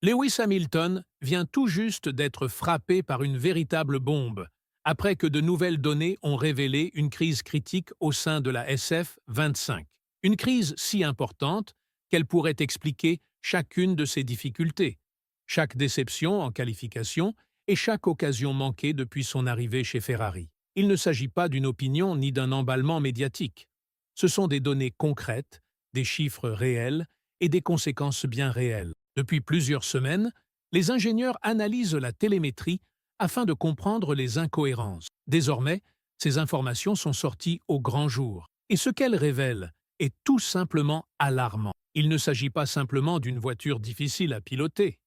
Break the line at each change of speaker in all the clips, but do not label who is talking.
Lewis Hamilton vient tout juste d'être frappé par une véritable bombe, après que de nouvelles données ont révélé une crise critique au sein de la SF-25. Une crise si importante qu'elle pourrait expliquer chacune de ses difficultés, chaque déception en qualification et chaque occasion manquée depuis son arrivée chez Ferrari. Il ne s'agit pas d'une opinion ni d'un emballement médiatique. Ce sont des données concrètes, des chiffres réels et des conséquences bien réelles. Depuis plusieurs semaines, les ingénieurs analysent la télémétrie afin de comprendre les incohérences. Désormais, ces informations sont sorties au grand jour. Et ce qu'elles révèlent est tout simplement alarmant. Il ne s'agit pas simplement d'une voiture difficile à piloter.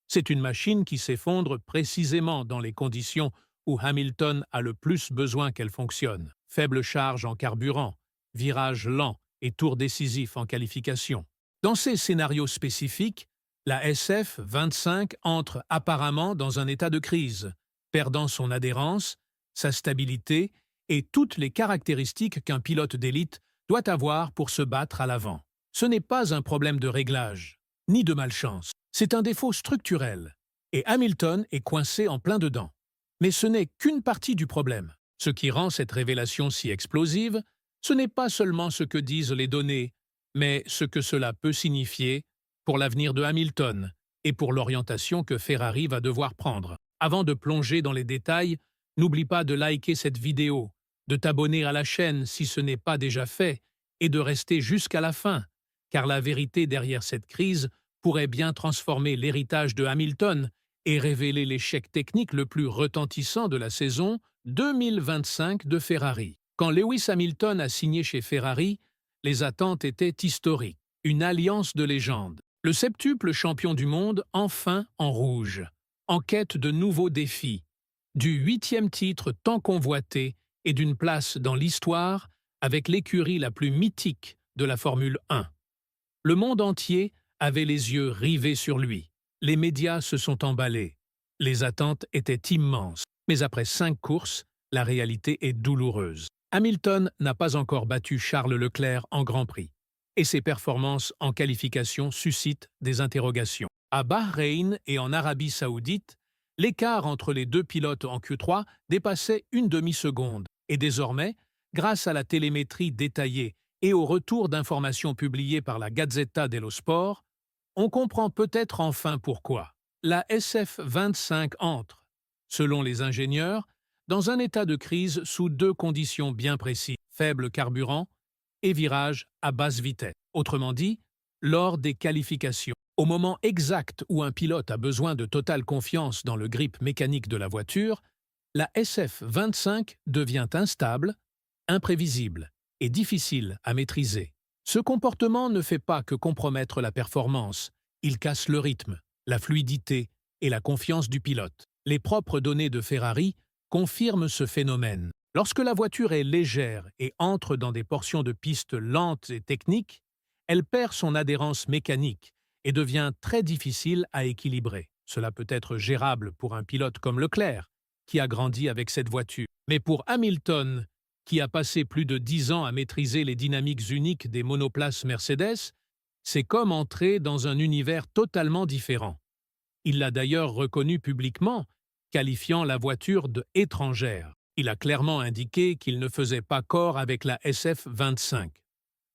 C'est une machine qui s'effondre précisément dans les conditions où Hamilton a le plus besoin qu'elle fonctionne. Faible charge en carburant, virage lent et tour décisif en qualification. Dans ces scénarios spécifiques, la SF-25 entre apparemment dans un état de crise, perdant son adhérence, sa stabilité et toutes les caractéristiques qu'un pilote d'élite doit avoir pour se battre à l'avant. Ce n'est pas un problème de réglage, ni de malchance. C'est un défaut structurel, et Hamilton est coincé en plein dedans. Mais ce n'est qu'une partie du problème. Ce qui rend cette révélation si explosive, ce n'est pas seulement ce que disent les données, mais ce que cela peut signifier pour l'avenir de Hamilton et pour l'orientation que Ferrari va devoir prendre. Avant de plonger dans les détails, n'oublie pas de liker cette vidéo, de t'abonner à la chaîne si ce n'est pas déjà fait, et de rester jusqu'à la fin, car la vérité derrière cette crise pourrait bien transformer l'héritage de Hamilton et révéler l'échec technique le plus retentissant de la saison 2025 de Ferrari. Quand Lewis Hamilton a signé chez Ferrari, les attentes étaient historiques. Une alliance de légende. Le septuple champion du monde enfin en rouge, en quête de nouveaux défis, du 8e titre tant convoité et d'une place dans l'histoire avec l'écurie la plus mythique de la Formule 1. Le monde entier avait les yeux rivés sur lui. Les médias se sont emballés. Les attentes étaient immenses. Mais après 5 courses, la réalité est douloureuse. Hamilton n'a pas encore battu Charles Leclerc en Grand Prix. Et ses performances en qualification suscitent des interrogations. À Bahreïn et en Arabie Saoudite, l'écart entre les deux pilotes en Q3 dépassait une demi-seconde. Et désormais, grâce à la télémétrie détaillée et au retour d'informations publiées par la Gazzetta dello Sport, on comprend peut-être enfin pourquoi. La SF-25 entre, selon les ingénieurs, dans un état de crise sous 2 conditions bien précises, faible carburant et virage à basse vitesse. Autrement dit, lors des qualifications. Au moment exact où un pilote a besoin de totale confiance dans le grip mécanique de la voiture, la SF-25 devient instable, imprévisible et difficile à maîtriser. Ce comportement ne fait pas que compromettre la performance, il casse le rythme, la fluidité et la confiance du pilote. Les propres données de Ferrari confirment ce phénomène. Lorsque la voiture est légère et entre dans des portions de piste lentes et techniques, elle perd son adhérence mécanique et devient très difficile à équilibrer. Cela peut être gérable pour un pilote comme Leclerc, qui a grandi avec cette voiture. Mais pour Hamilton, qui a passé plus de 10 ans à maîtriser les dynamiques uniques des monoplaces Mercedes, c'est comme entrer dans un univers totalement différent. Il l'a d'ailleurs reconnu publiquement, qualifiant la voiture de « étrangère ». Il a clairement indiqué qu'il ne faisait pas corps avec la SF-25.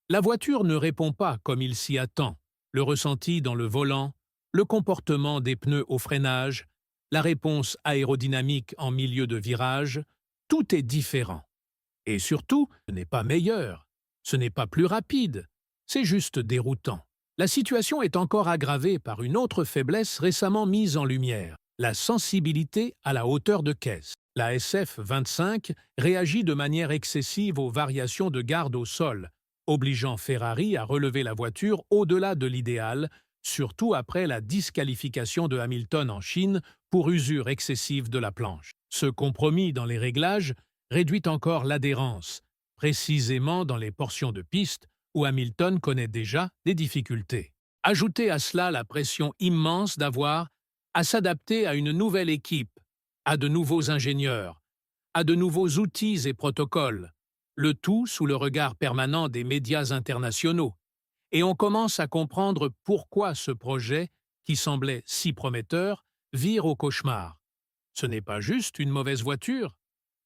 La voiture ne répond pas comme il s'y attend. Le ressenti dans le volant, le comportement des pneus au freinage, la réponse aérodynamique en milieu de virage, tout est différent. Et surtout, ce n'est pas meilleur, ce n'est pas plus rapide, c'est juste déroutant. La situation est encore aggravée par une autre faiblesse récemment mise en lumière, la sensibilité à la hauteur de caisse. La SF-25 réagit de manière excessive aux variations de garde au sol, obligeant Ferrari à relever la voiture au-delà de l'idéal, surtout après la disqualification de Hamilton en Chine pour usure excessive de la planche. Ce compromis dans les réglages réduit encore l'adhérence, précisément dans les portions de piste où Hamilton connaît déjà des difficultés. Ajoutez à cela la pression immense d'avoir à s'adapter à une nouvelle équipe, à de nouveaux ingénieurs, à de nouveaux outils et protocoles, le tout sous le regard permanent des médias internationaux. Et on commence à comprendre pourquoi ce projet, qui semblait si prometteur, vire au cauchemar. Ce n'est pas juste une mauvaise voiture,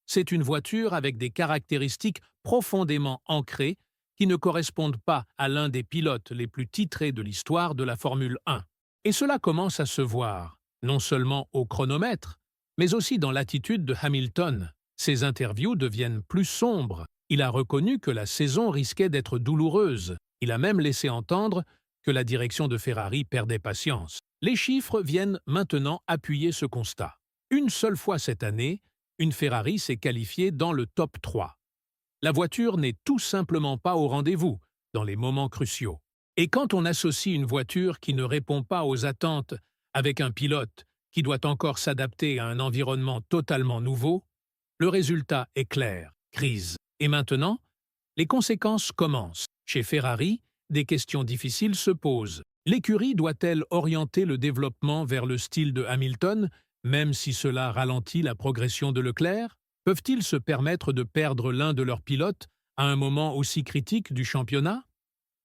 c'est une voiture avec des caractéristiques profondément ancrées qui ne correspondent pas à l'un des pilotes les plus titrés de l'histoire de la Formule 1. Et cela commence à se voir, non seulement au chronomètre, mais aussi dans l'attitude de Hamilton. Ses interviews deviennent plus sombres. Il a reconnu que la saison risquait d'être douloureuse. Il a même laissé entendre que la direction de Ferrari perdait patience. Les chiffres viennent maintenant appuyer ce constat. Une seule fois cette année, une Ferrari s'est qualifiée dans le top 3. La voiture n'est tout simplement pas au rendez-vous dans les moments cruciaux. Et quand on associe une voiture qui ne répond pas aux attentes avec un pilote qui doit encore s'adapter à un environnement totalement nouveau, le résultat est clair, crise. Et maintenant, les conséquences commencent. Chez Ferrari, des questions difficiles se posent. L'écurie doit-elle orienter le développement vers le style de Hamilton, même si cela ralentit la progression de Leclerc? Peuvent-ils se permettre de perdre l'un de leurs pilotes à un moment aussi critique du championnat?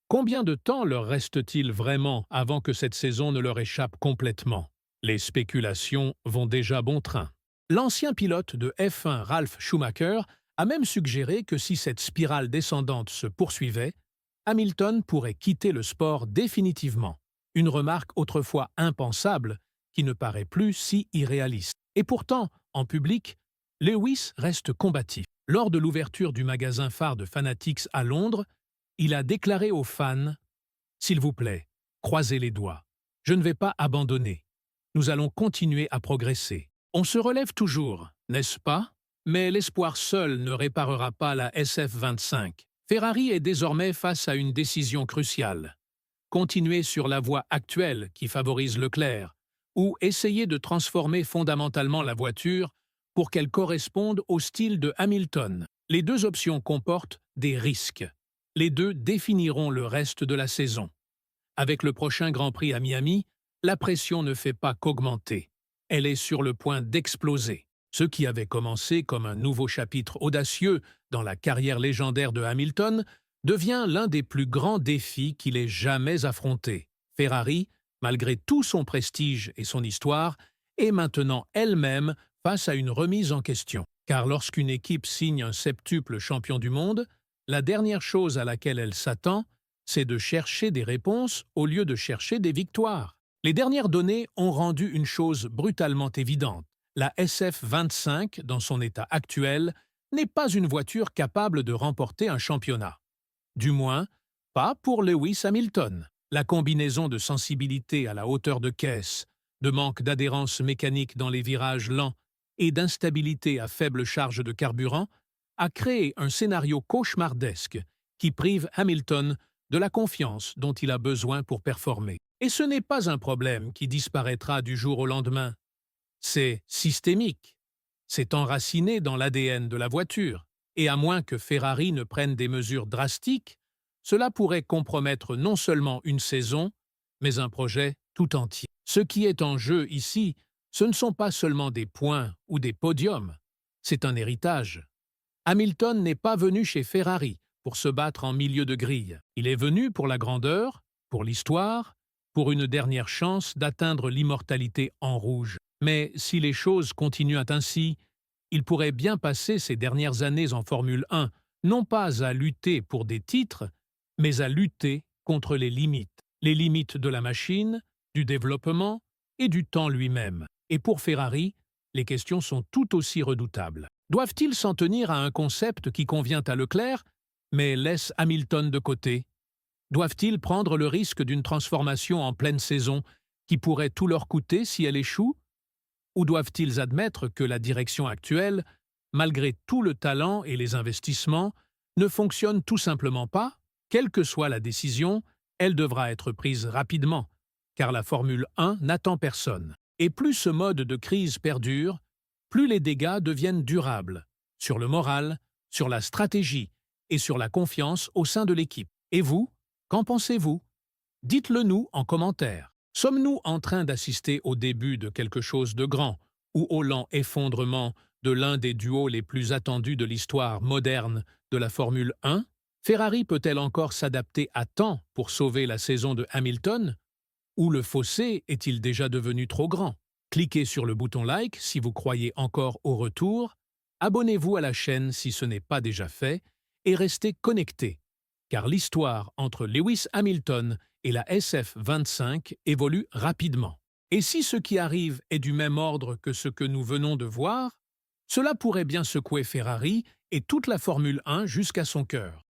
Combien de temps leur reste-t-il vraiment avant que cette saison ne leur échappe complètement? Les spéculations vont déjà bon train. L'ancien pilote de F1 Ralf Schumacher a même suggéré que si cette spirale descendante se poursuivait, Hamilton pourrait quitter le sport définitivement. Une remarque autrefois impensable qui ne paraît plus si irréaliste. Et pourtant, en public, Lewis reste combatif. Lors de l'ouverture du magasin phare de Fanatics à Londres, il a déclaré aux fans « S'il vous plaît, croisez les doigts. Je ne vais pas abandonner. Nous allons continuer à progresser. On se relève toujours, n'est-ce pas? Mais l'espoir seul ne réparera pas la SF25. Ferrari est désormais face à une décision cruciale. Continuer sur la voie actuelle qui favorise Leclerc ou essayer de transformer fondamentalement la voiture pour qu'elle corresponde au style de Hamilton. Les deux options comportent des risques. Les deux définiront le reste de la saison. Avec le prochain Grand Prix à Miami, la pression ne fait pas qu'augmenter. Elle est sur le point d'exploser. Ce qui avait commencé comme un nouveau chapitre audacieux dans la carrière légendaire de Hamilton devient l'un des plus grands défis qu'il ait jamais affronté. Ferrari, malgré tout son prestige et son histoire, est maintenant elle-même face à une remise en question. Car lorsqu'une équipe signe un septuple champion du monde, la dernière chose à laquelle elle s'attend, c'est de chercher des réponses au lieu de chercher des victoires. Les dernières données ont rendu une chose brutalement évidente. La SF25, dans son état actuel, n'est pas une voiture capable de remporter un championnat. Du moins, pas pour Lewis Hamilton. La combinaison de sensibilité à la hauteur de caisse, de manque d'adhérence mécanique dans les virages lents et d'instabilité à faible charge de carburant a créé un scénario cauchemardesque qui prive Hamilton de la confiance dont il a besoin pour performer. Et ce n'est pas un problème qui disparaîtra du jour au lendemain. C'est systémique. C'est enraciné dans l'ADN de la voiture. Et à moins que Ferrari ne prenne des mesures drastiques, cela pourrait compromettre non seulement une saison, mais un projet tout entier. Ce qui est en jeu ici, ce ne sont pas seulement des points ou des podiums, c'est un héritage. Hamilton n'est pas venu chez Ferrari pour se battre en milieu de grille. Il est venu pour la grandeur, pour l'histoire, pour une dernière chance d'atteindre l'immortalité en rouge. Mais si les choses continuent ainsi, il pourrait bien passer ces dernières années en Formule 1, non pas à lutter pour des titres, mais à lutter contre les limites de la machine, du développement et du temps lui-même. Et pour Ferrari, les questions sont tout aussi redoutables. Doivent-ils s'en tenir à un concept qui convient à Leclerc, mais laisse Hamilton de côté? Doivent-ils prendre le risque d'une transformation en pleine saison qui pourrait tout leur coûter si elle échoue? Ou doivent-ils admettre que la direction actuelle, malgré tout le talent et les investissements, ne fonctionne tout simplement pas? Quelle que soit la décision, elle devra être prise rapidement, car la Formule 1 n'attend personne. Et plus ce mode de crise perdure, plus les dégâts deviennent durables, sur le moral, sur la stratégie et sur la confiance au sein de l'équipe. Et vous, qu'en pensez-vous? Dites-le nous en commentaire. Sommes-nous en train d'assister au début de quelque chose de grand ou au lent effondrement de l'un des duos les plus attendus de l'histoire moderne de la Formule 1? Ferrari peut-elle encore s'adapter à temps pour sauver la saison de Hamilton? Ou le fossé est-il déjà devenu trop grand? Cliquez sur le bouton like si vous croyez encore au retour, abonnez-vous à la chaîne si ce n'est pas déjà fait, et restez connectés, car l'histoire entre Lewis Hamilton et la SF-25 évolue rapidement. Et si ce qui arrive est du même ordre que ce que nous venons de voir, cela pourrait bien secouer Ferrari et toute la Formule 1 jusqu'à son cœur.